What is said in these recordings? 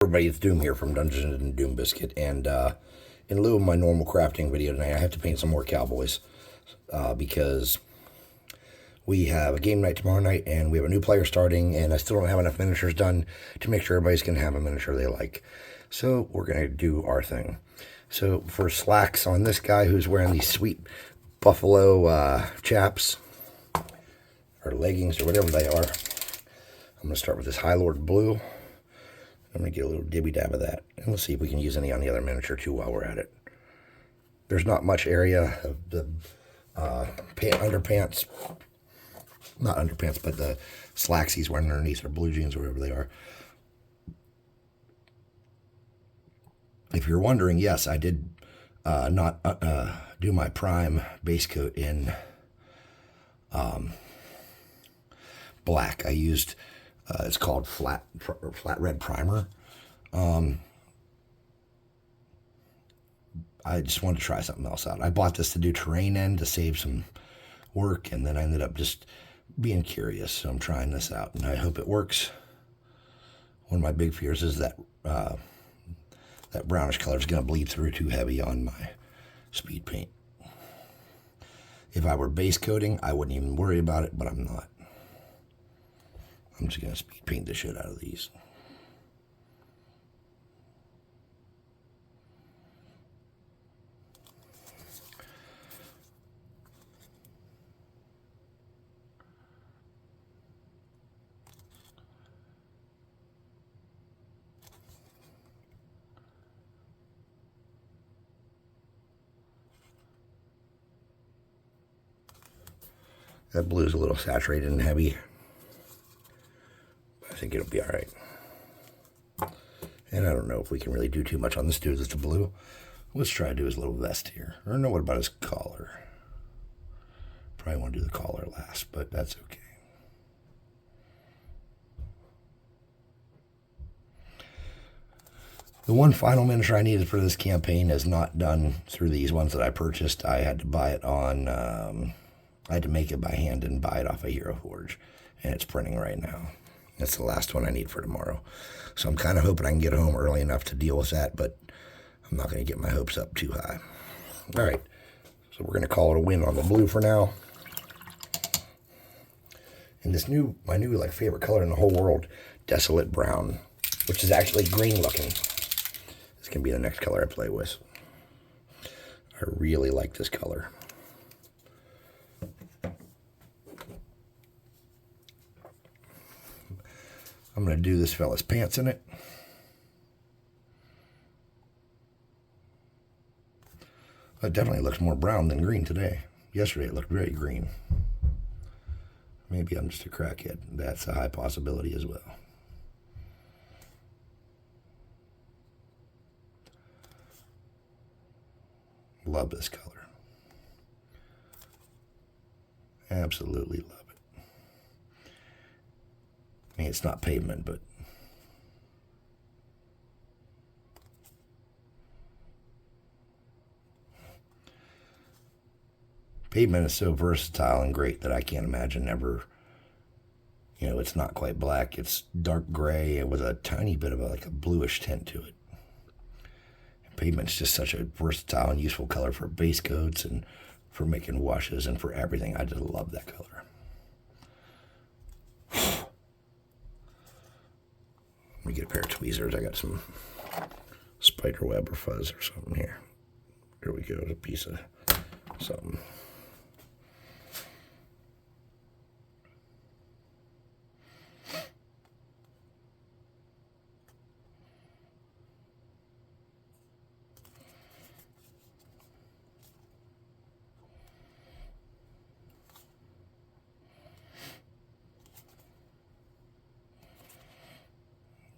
Everybody, it's Doom here from Dungeons and Doom Biscuit, and in lieu of my normal crafting video tonight, I have to paint some more Cowboys because we have a game night tomorrow night, and we have a new player starting, and I still don't have enough miniatures done to make sure everybody's going to have a miniature they like. So we're going to do our thing. So for slacks on this guy who's wearing these sweet buffalo chaps, or leggings, or whatever they are, I'm going to start with this High Lord Blue. I'm going to get a little dibby dab of that. And we'll see if we can use any on the other miniature too while we're at it. There's not much area of the underpants. Not underpants, but the slacks he's wearing underneath, or blue jeans, or whatever they are. If you're wondering, yes, I did not do my prime base coat in black. I used... it's called flat red primer. I just wanted to try something else out. I bought this to do terrain in to save some work, and then I ended up just being curious. So I'm trying this out, and I hope it works. One of my big fears is that that brownish color is going to bleed through too heavy on my speed paint. If I were base coating, I wouldn't even worry about it, but I'm not. I'm just going to speed paint the shit out of these. That blue's a little saturated and heavy. I think it'll be all right. And I don't know if we can really do too much on this dude that's the blue. Let's try to do his little vest here. Or no, what about his collar? Probably want to do the collar last, but that's okay. The one final miniature I needed for this campaign is not done through these ones that I purchased. I had to buy it on... I had to make it by hand and buy it off of Hero Forge. And it's printing right now. That's the last one I need for tomorrow. So I'm kind of hoping I can get home early enough to deal with that, but I'm not going to get my hopes up too high. All right, so we're going to call it a win on the blue for now. And this my new like favorite color in the whole world, Desolate Brown, which is actually green looking. This can be the next color I play with. I really like this color. I'm going to do this fella's pants in it. It definitely looks more brown than green today. Yesterday it looked very green. Maybe I'm just a crackhead. That's a high possibility as well. Love this color. Absolutely love it. I mean, it's not pavement, but pavement is so versatile and great that I can't imagine ever, it's not quite black. It's dark gray with a tiny bit of like a bluish tint to it. And pavement's just such a versatile and useful color for base coats and for making washes and for everything. I just love that color. Let me get a pair of tweezers. I got some spider web or fuzz or something here. There we go, a piece of something.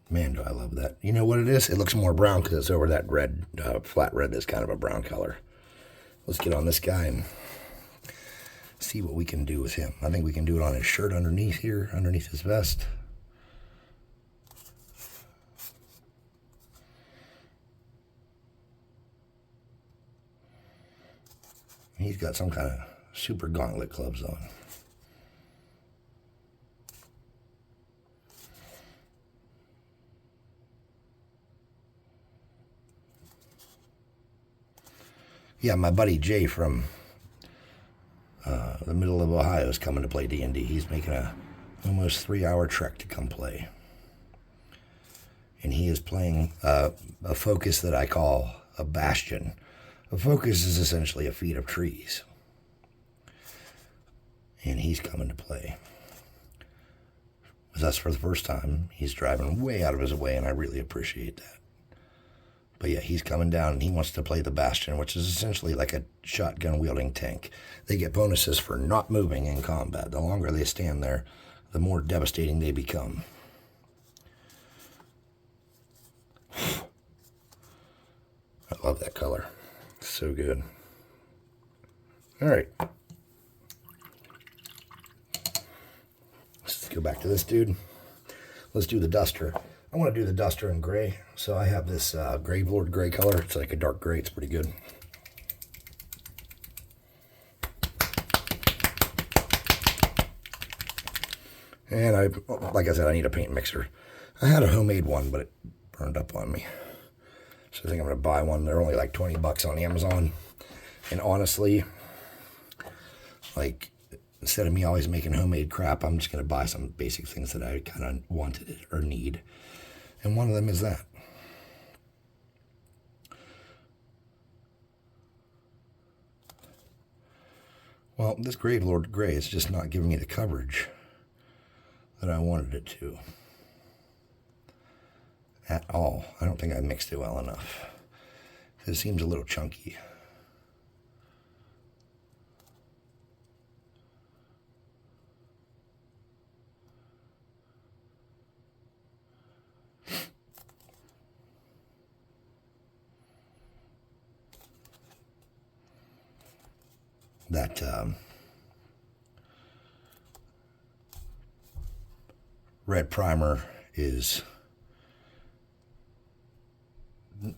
Man, do I love that. You know what it is? It looks more brown because it's over that red, flat red that's kind of a brown color. Let's get on this guy and see what we can do with him. I think we can do it on his shirt underneath here, underneath his vest. He's got some kind of super gauntlet gloves on. Yeah, my buddy Jay from the middle of Ohio is coming to play D&D. He's making a almost 3-hour trek to come play. And he is playing a focus that I call a bastion. A focus is essentially a feat of trees. And he's coming to play with us for the first time. He's driving way out of his way, and I really appreciate that. But yeah, he's coming down, and he wants to play the Bastion, which is essentially like a shotgun-wielding tank. They get bonuses for not moving in combat. The longer they stand there, the more devastating they become. I love that color. It's so good. All right. Let's go back to this dude. Let's do the Duster. I want to do the Duster in gray. So I have this Gravelord gray color. It's like a dark gray. It's pretty good. And like I said, I need a paint mixer. I had a homemade one, but it burned up on me. So I think I'm going to buy one. They're only like 20 bucks on Amazon. And honestly, like, instead of me always making homemade crap, I'm just going to buy some basic things that I kind of wanted or need. And one of them is that. Well, this Gravelord Gray is just not giving me the coverage that I wanted it to. At all. I don't think I mixed it well enough. It seems a little chunky. That red primer is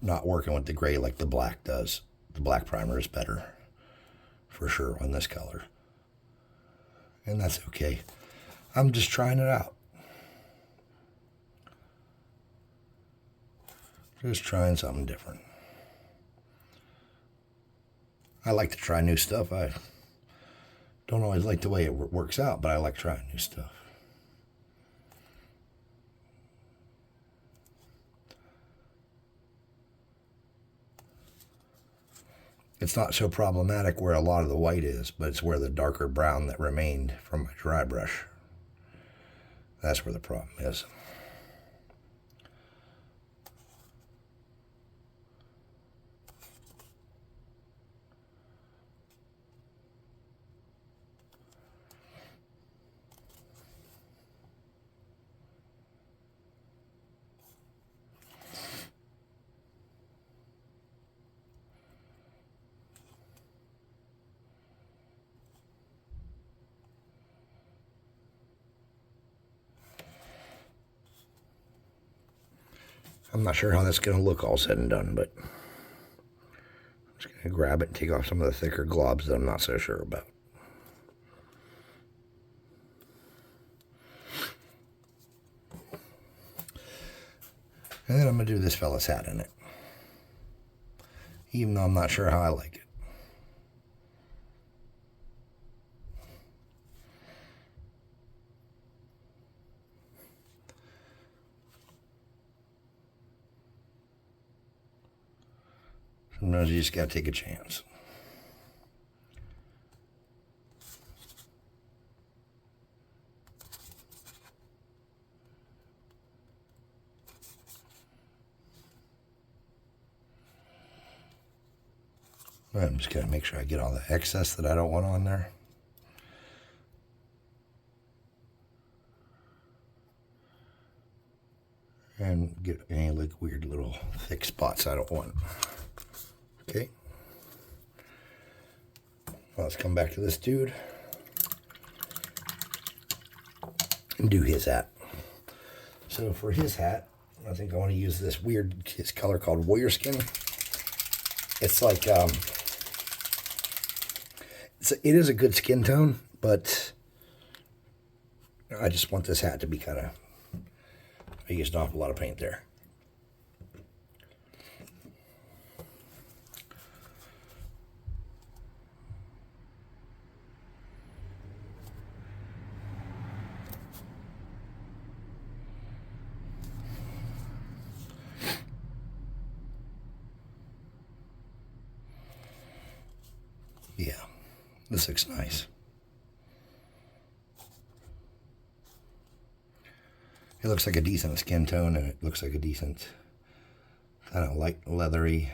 not working with the gray like the black does. The black primer is better, for sure, on this color. And that's okay. I'm just trying it out. Just trying something different. I like to try new stuff. I don't always like the way it works out, but I like trying new stuff. It's not so problematic where a lot of the white is, but it's where the darker brown that remained from my dry brush. That's where the problem is. I'm not sure how that's going to look all said and done, but I'm just going to grab it and take off some of the thicker globs that I'm not so sure about. And then I'm going to do this fella's hat in it, even though I'm not sure how I like it. Sometimes you just got to take a chance. I'm just going to make sure I get all the excess that I don't want on there. And get any like weird little thick spots I don't want. Okay. Well, let's come back to this dude and do his hat. So for his hat, I think I want to use this weird, his color called Warrior Skin. It's like, it is a good skin tone, but I just want this hat to be kind of, I used an awful lot of paint there. Yeah, this looks nice. It looks like a decent skin tone, and it looks like a decent kind of light leathery.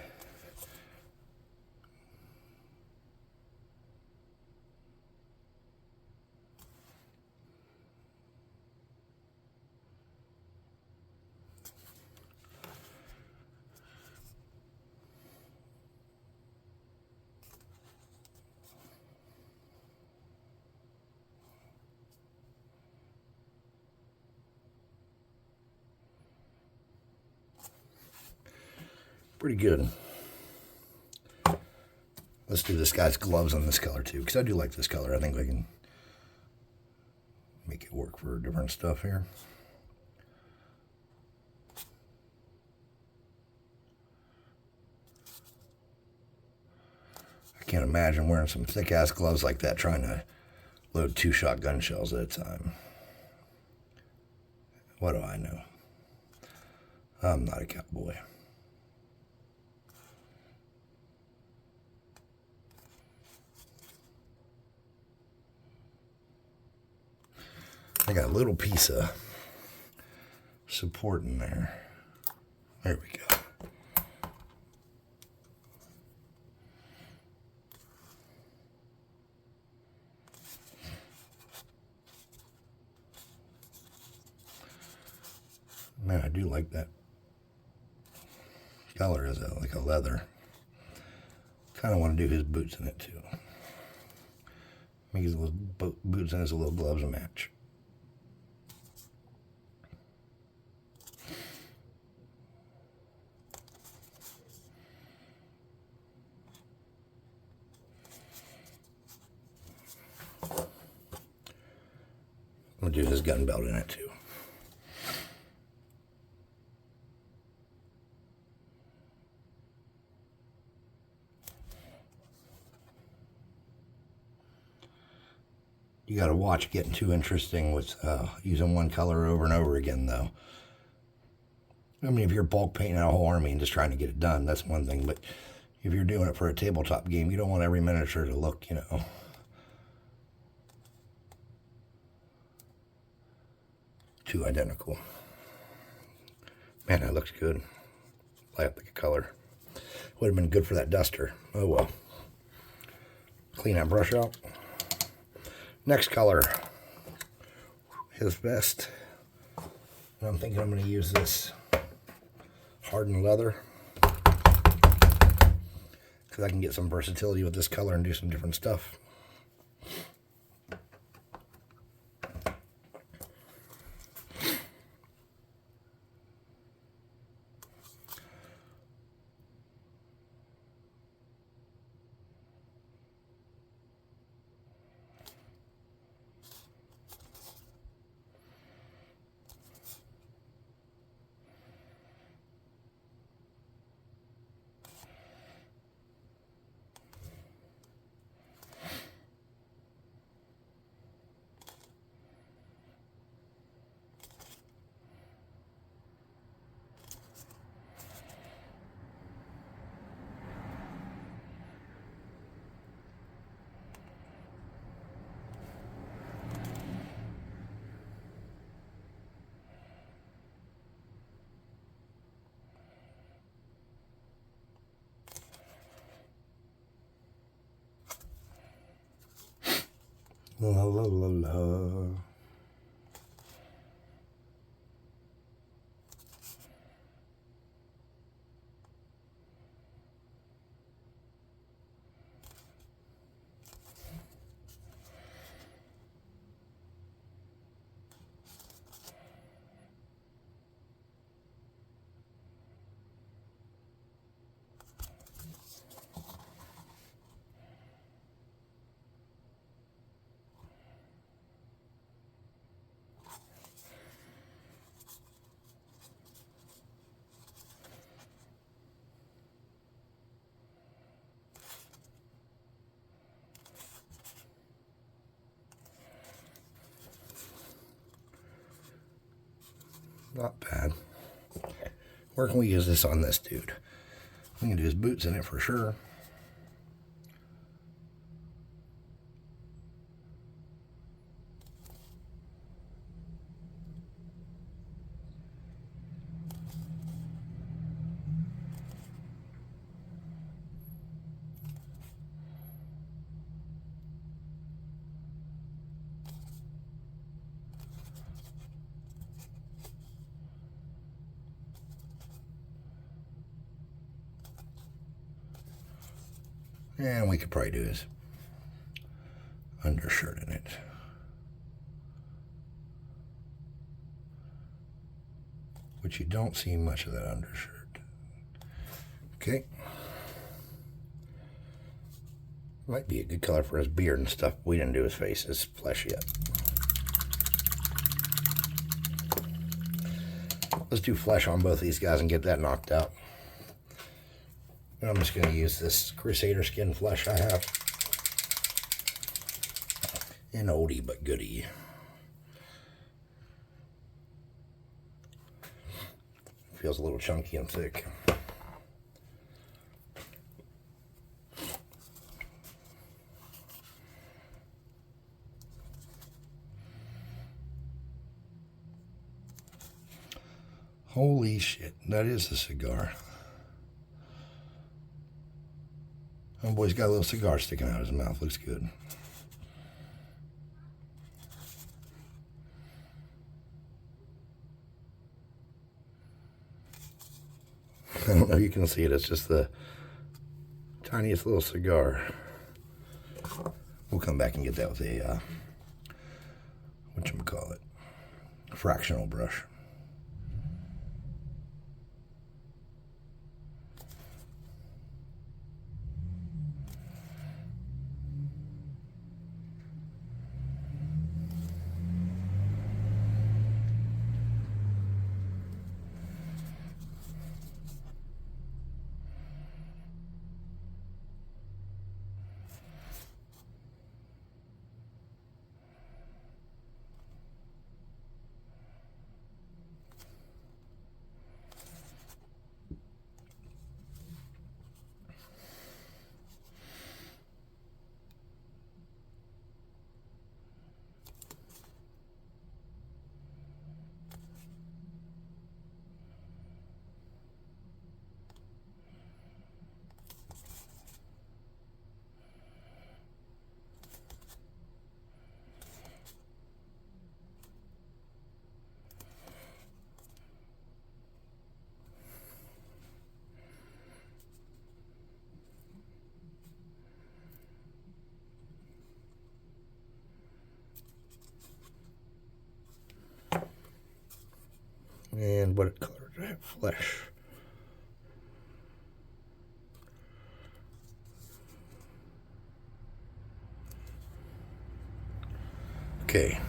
Pretty good. Let's do this guy's gloves on this color too, because I do like this color. I think we can make it work for different stuff here. I can't imagine wearing some thick ass gloves like that trying to load 2 shotgun shells at a time. What do I know? I'm not a cowboy. I got a little piece of support in there. There we go. Man, I do like that color as like a leather. Kind of want to do his boots in it too. Make his little boots and his little gloves match. I'm going to do his gun belt in it too. You got to watch getting too interesting with using one color over and over again, though. I mean, if you're bulk painting a whole army and just trying to get it done, that's one thing. But if you're doing it for a tabletop game, you don't want every miniature to look, too identical. Man, that looks good. Light up like a color. Would have been good for that duster. Oh well. Clean that brush out. Next color. His vest. And I'm thinking I'm going to use this hardened leather, because I can get some versatility with this color and do some different stuff. La la la la. Not bad. Where can we use this on this dude? We can do his boots in it for sure. And we could probably do his undershirt in it. Which you don't see much of that undershirt. Okay. Might be a good color for his beard and stuff. We didn't do his face, his flesh yet. Let's do flesh on both of these guys and get that knocked out. And I'm just going to use this Crusader skin flesh I have. An oldie but goodie. Feels a little chunky and thick. Holy shit, that is a cigar. Oh boy's got a little cigar sticking out of his mouth. Looks good. I don't know if you can see it. It's just the tiniest little cigar. We'll come back and get that with a, whatchamacallit, fractional brush. And what color do I have? Flesh. Okay.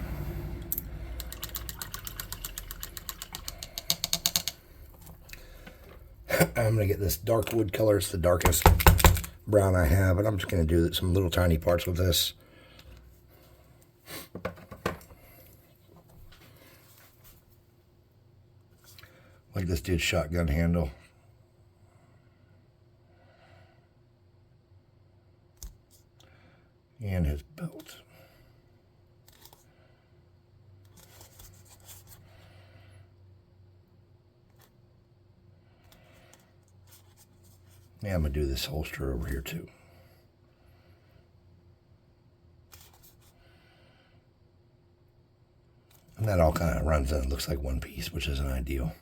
I'm going to get this dark wood color. It's the darkest brown I have. And I'm just going to do some little tiny parts with this. Like this dude's shotgun handle. And his belt. Yeah, I'm going to do this holster over here too. And that all kind of runs in. It looks like one piece, which isn't ideal.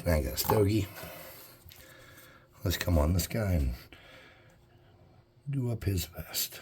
Now I got a stogie. Let's come on this guy and do up his vest.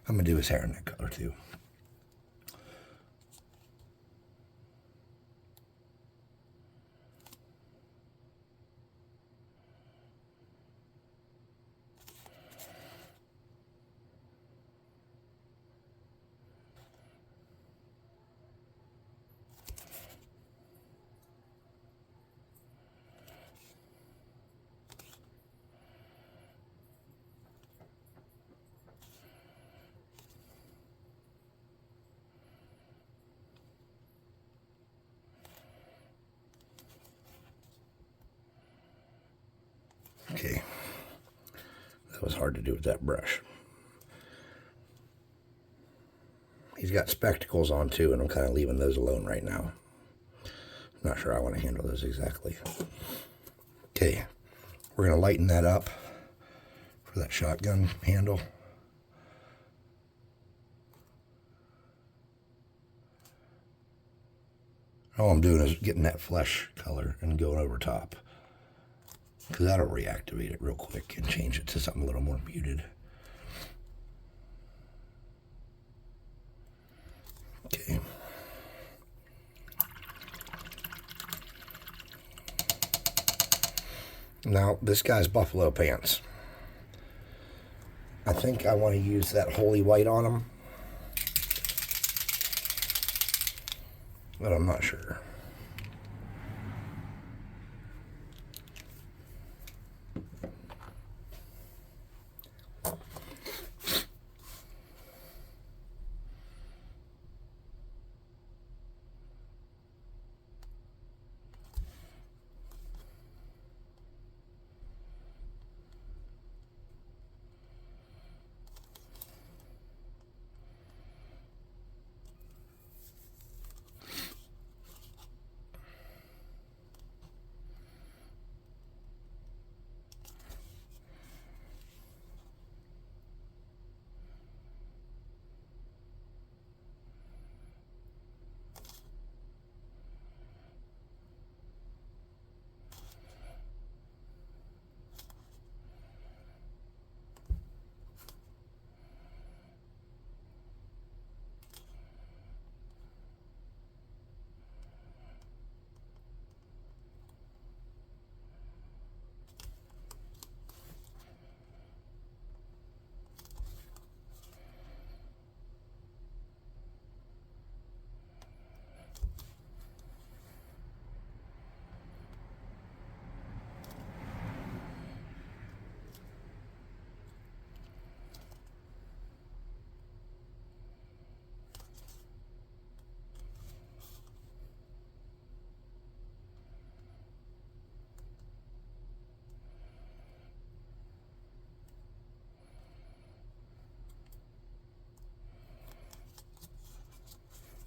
I'm going to do his hair in that color too. Okay. That was hard to do with that brush. He's got spectacles on too, and I'm kind of leaving those alone right now. I'm not sure I want to handle those exactly. Okay, we're going to lighten that up for that shotgun handle. All I'm doing is getting that flesh color and going over top, because that'll reactivate it real quick and change it to something a little more muted. Okay. Now, this guy's buffalo pants. I think I want to use that holy white on him, but I'm not sure.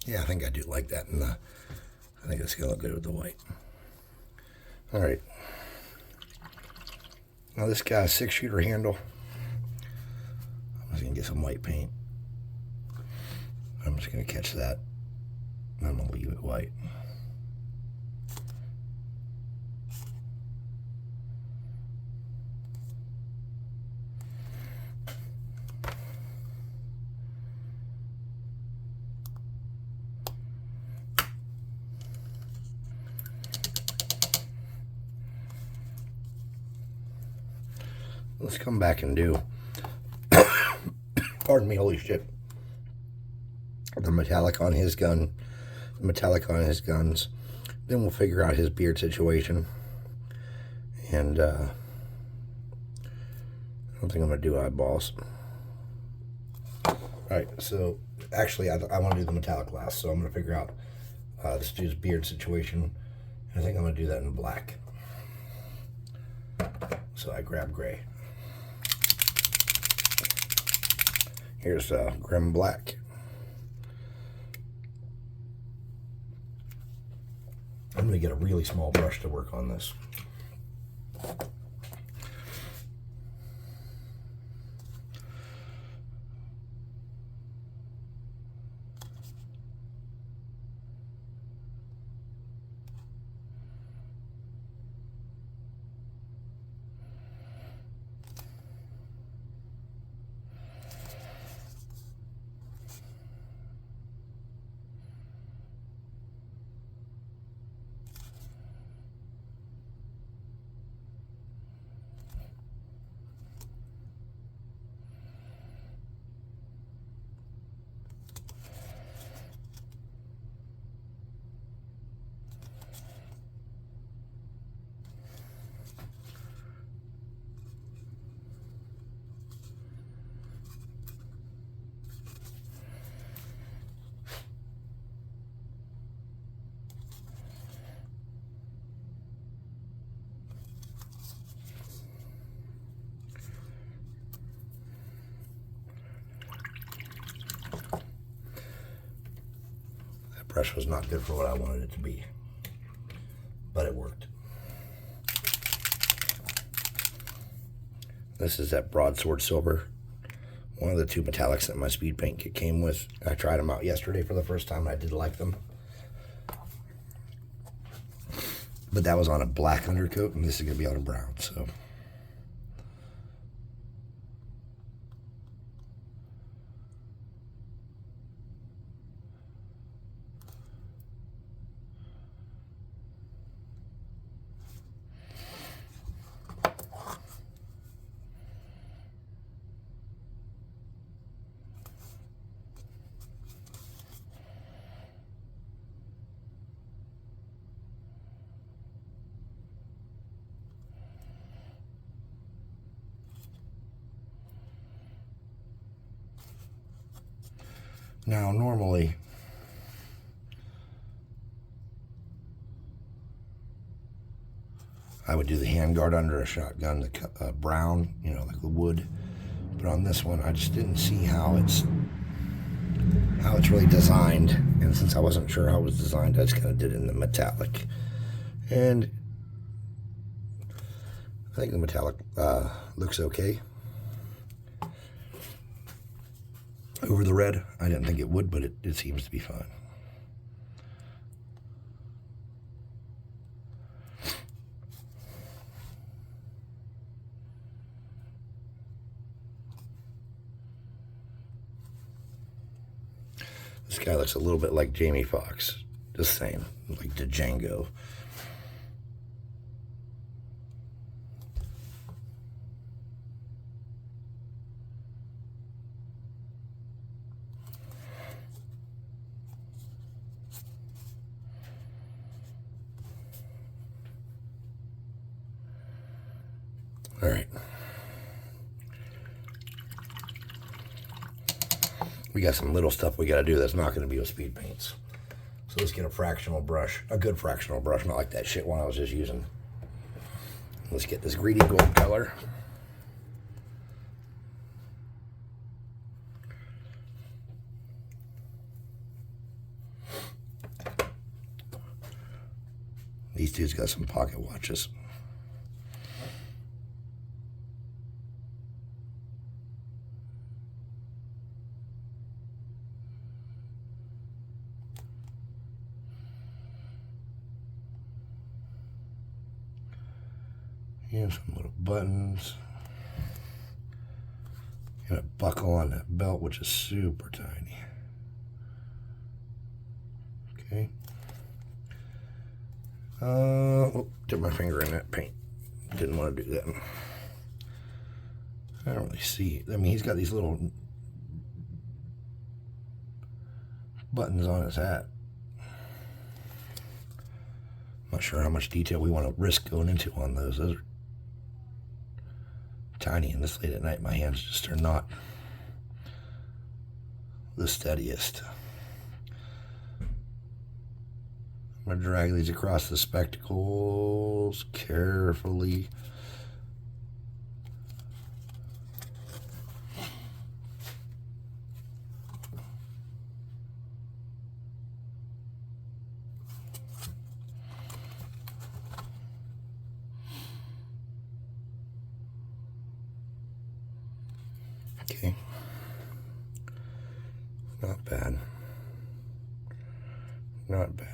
Yeah, I think I do like that. And I think it's going to look good with the white. All right. Now this guy's 6-shooter handle. I'm just going to get some white paint. I'm just going to catch that. And I'm going to leave it white. Let's come back and do, pardon me, holy shit, the metallic on his gun, the metallic on his guns. Then we'll figure out his beard situation. And I don't think I'm going to do eyeballs. Alright, so actually I want to do the metallic last, so I'm going to figure out this dude's beard situation. And I think I'm going to do that in black. So I grab gray. Here's Grim Black. I'm going to get a really small brush to work on this. brush was not good for what I wanted it to be, but it worked. This is that Broadsword Silver, one of the two metallics that my speed paint kit came with. I tried them out yesterday for the first time, and I did like them. But that was on a black undercoat, and this is going to be on a brown, so. Now, normally, I would do the handguard under a shotgun, the brown, you know, like the wood. But on this one, I just didn't see how it's really designed. And since I wasn't sure how it was designed, I just kind of did it in the metallic. And I think the metallic looks okay. Over the red, I didn't think it would, but it seems to be fine. This guy looks a little bit like Jamie Foxx, the same, like the Django. All right. We got some little stuff we got to do that's not going to be with speed paints. So let's get a fractional brush, a good fractional brush, not like that shit one I was just using. Let's get this greedy gold color. These dudes got some pocket watches. Here's some little buttons. Got a buckle on that belt, which is super tiny. Okay. Oh, dip my finger in that paint. Didn't want to do that. I don't really see it. I mean, he's got these little buttons on his hat. Not sure how much detail we want to risk going into on those. Those are tiny, and this late at night, my hands just are not the steadiest. I'm going to drag these across the spectacles carefully. Okay. Not bad. Not bad.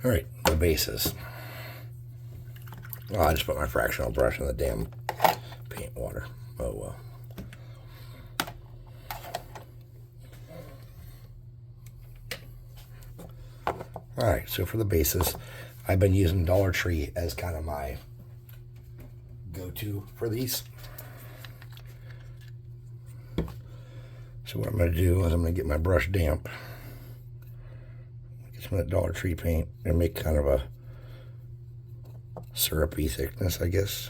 All right, the bases. Oh, I just put my fractional brush in the damn paint water. Oh well. All right, so for the bases, I've been using Dollar Tree as kind of my go-to for these. So what I'm going to do is I'm going to get my brush damp. Get some of that Dollar Tree paint and make kind of a syrupy thickness, I guess.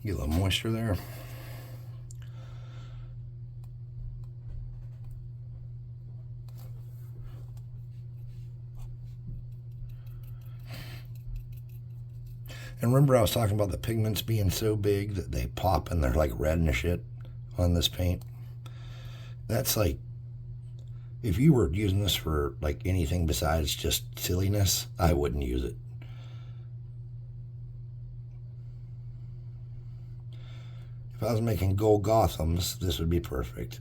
Get a little moisture there. And remember I was talking about the pigments being so big that they pop and they're like red and shit on this paint? That's like, if you were using this for like anything besides just silliness, I wouldn't use it. If I was making gold Gothams, this would be perfect.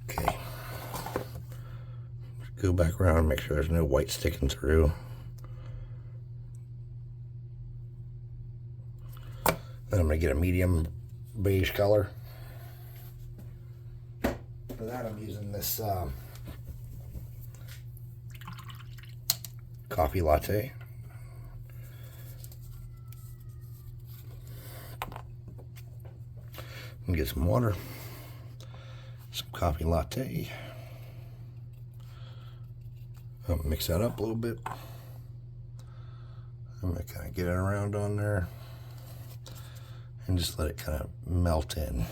Okay. Go back around and make sure there's no white sticking through. Then I'm going to get a medium beige color. For that I'm using this coffee latte. And get some water, some coffee latte. I'll mix that up a little bit. I'm going to kind of get it around on there. And just let it kind of melt in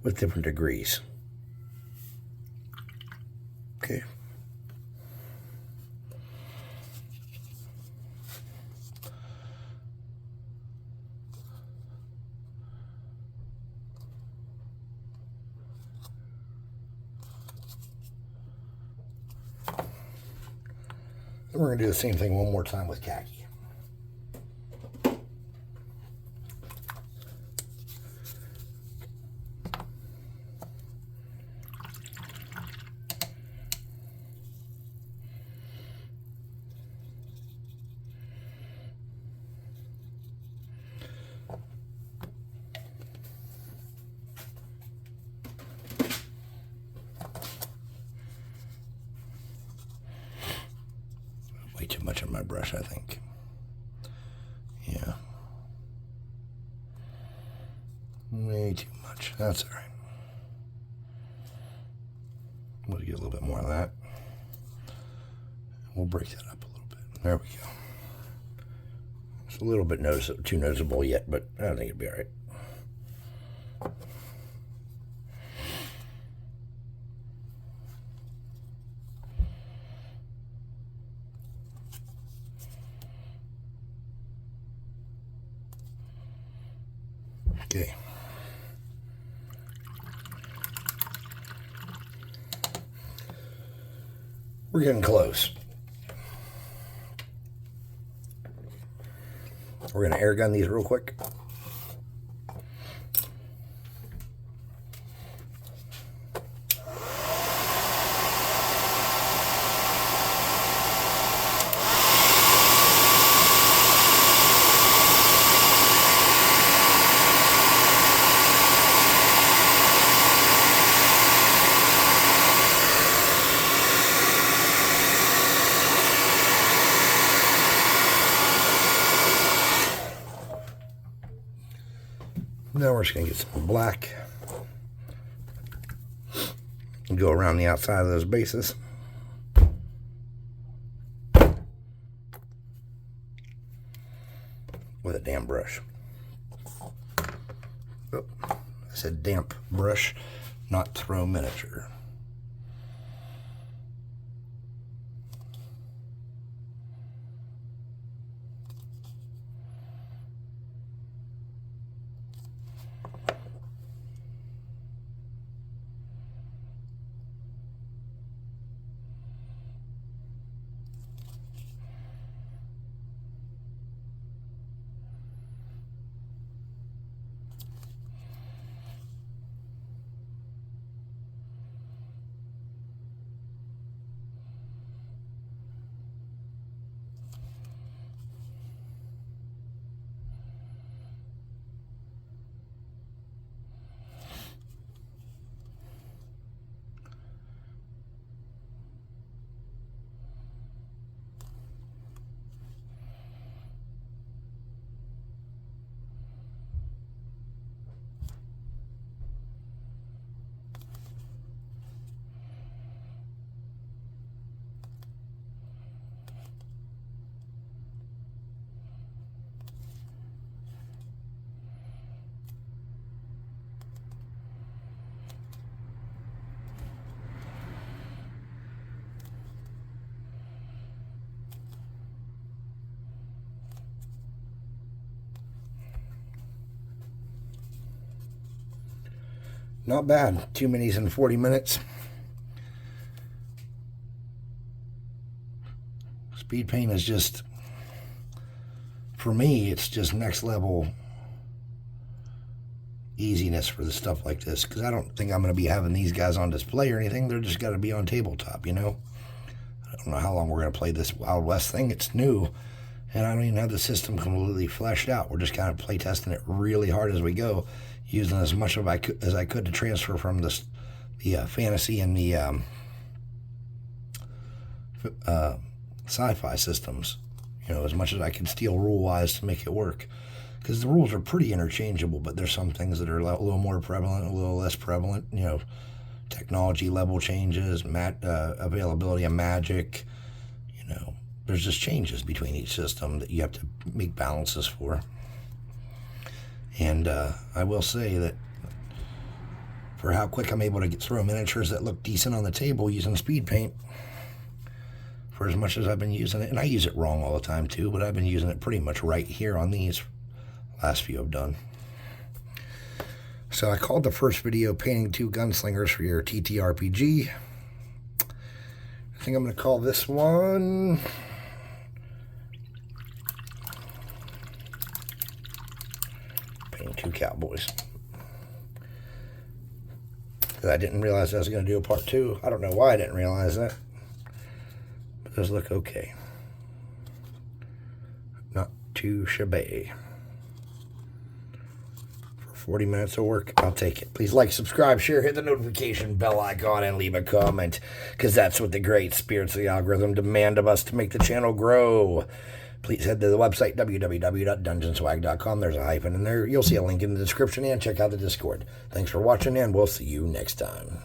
with different degrees. Okay. And we're going to do the same thing one more time with khaki. Way too much on my brush, I think. Yeah. Way too much. That's all right. We'll get a little bit more of that. We'll break that up a little bit. There we go. It's a little bit too noticeable yet, but I think it'll be all right. Okay. We're getting close. We're going to air gun these real quick. Now we're just going to get some black and go around the outside of those bases. With a damp brush. Oh, I said damp brush, not throw miniature. Not bad. 2 minis in 40 minutes. Speed paint is just, for me, it's just next level easiness for the stuff like this, because I don't think I'm going to be having these guys on display or anything. They're just got to be on tabletop, you know. I don't know how long we're going to play this Wild West thing. It's new, and I don't even have the system completely fleshed out. We're just kind of play testing it really hard as we go, using as much of as I could to transfer from the fantasy and the sci-fi systems, you know, as much as I can steal rule-wise to make it work. Because the rules are pretty interchangeable, but there's some things that are a little more prevalent, a little less prevalent. You know, technology level changes, availability of magic. You know, there's just changes between each system that you have to make balances for. And I will say that for how quick I'm able to throw miniatures that look decent on the table using speed paint, for as much as I've been using it, and I use it wrong all the time too, but I've been using it pretty much right here on these last few I've done. So I called the first video Painting 2 Gunslingers for your TTRPG. I think I'm going to call this one Painting 2 Cowboys. I didn't realize I was going to do a part 2. I don't know why I didn't realize that, but it does look okay. Not too shabby. 40 minutes of work, I'll take it. Please like, subscribe, share, hit the notification bell icon, and leave a comment, because that's what the great spirits of the algorithm demand of us to make the channel grow. Please head to the website, www.dungeonswag.com. There's a hyphen in there. You'll see a link in the description, and check out the Discord. Thanks for watching, and we'll see you next time.